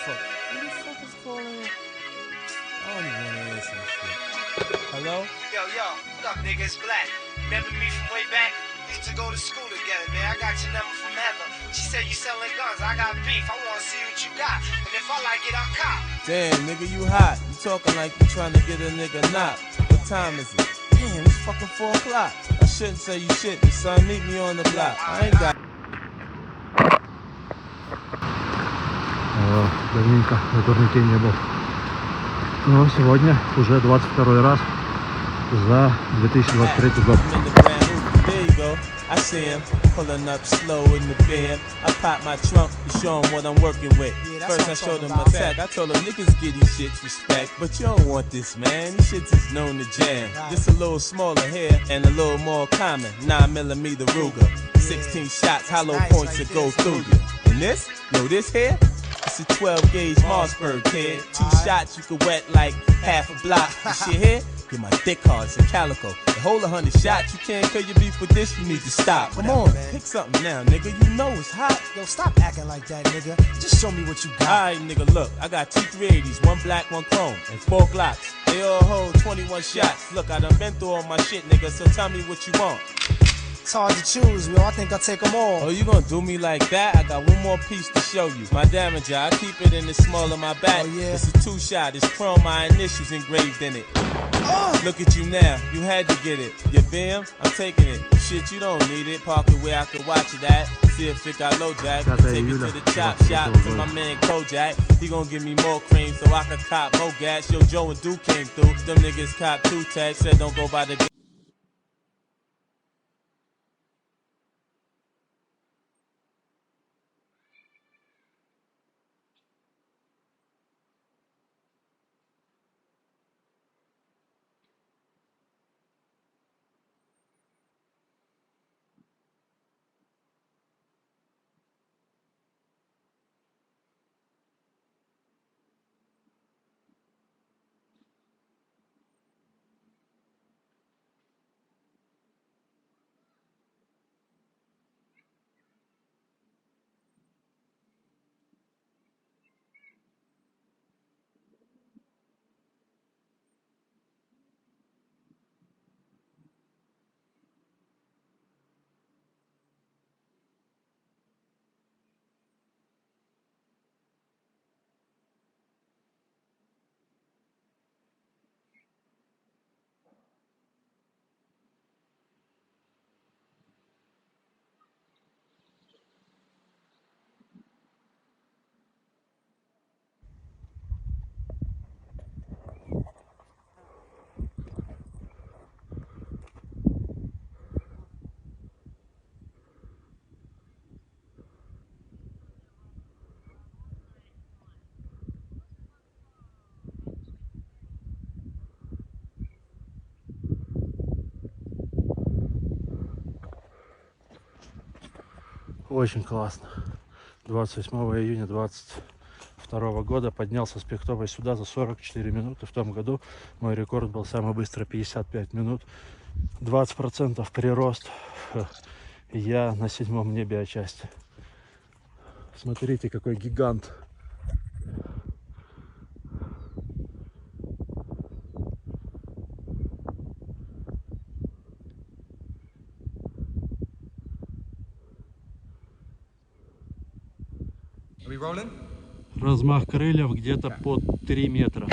fuck? Who the fuck is calling? I don't even want to answer this shit. Hello? Yo, what up, nigga? It's Black. Remember me from way back? We used to go to school together, man. I got your number from Heather. She said you selling guns. I got beef. I want to see what you got. And if I like it, I'll cop. Damn, nigga, you hot. You talking like you trying to get a nigga knocked. What time is it? Damn, it's fucking 4 o'clock. I shouldn't say you shit, but son, meet me on the block. I ain't got... Давненько на турнике не был. Но сегодня уже 22 раз за 2023 год. I see him pulling up slow in the band. I pop my trunk to show him what I'm working with. First I showed him my tech. I told him niggas get these shits respect, but you don't want this, man. These shits is known to jam. Just a little smaller here and a little more common. 9mm Ruger, 16 shots, hollow points that go through you. And this, this here, it's a 12 gauge Mossberg kid. 2 shots you could wet like half a block. This shit here, get my dick hard, it's a calico. The whole 100 shots, you can't kill your beef with this, you need to stop. Come on, pick something now, nigga, you know it's hot. Yo, stop acting like that, nigga. Just show me what you got. Alright, nigga, look, I got 2 380s, 1 black, 1 chrome, and 4 Glocks. They all hold 21 shots. Look, I done been through all my shit, nigga, so tell me what you want. It's hard to choose, yo. I think I'll take them all. Oh, you gonna do me like that? I got one more piece to show you. My damager, I keep it in the small of my back. Oh, yeah? It's a 2-shot, it's chrome, my initials engraved in it. Look at you now, you had to get it. Your BM, I'm taking it. Shit, you don't need it. Park it where I can watch it at. See if it got low jack. Take it to the chop shop to my man Kojak. He gon' give me more cream so I can cop more gas. Yo, Joe and Duke came through. Them niggas cop 2 tags. Said don't go by the... Очень классно. 28 июня 2022 года поднялся с Пихтовой сюда за 44 минуты. В том году мой рекорд был самый быстрый 55 минут. 20% прирост. Я на 7-м небе отчасти. Смотрите, какой гигант. Размах крыльев где-то под 3 метра.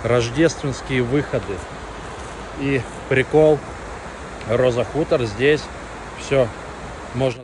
рождественские выходы. И прикол, Роза Хутор здесь все можно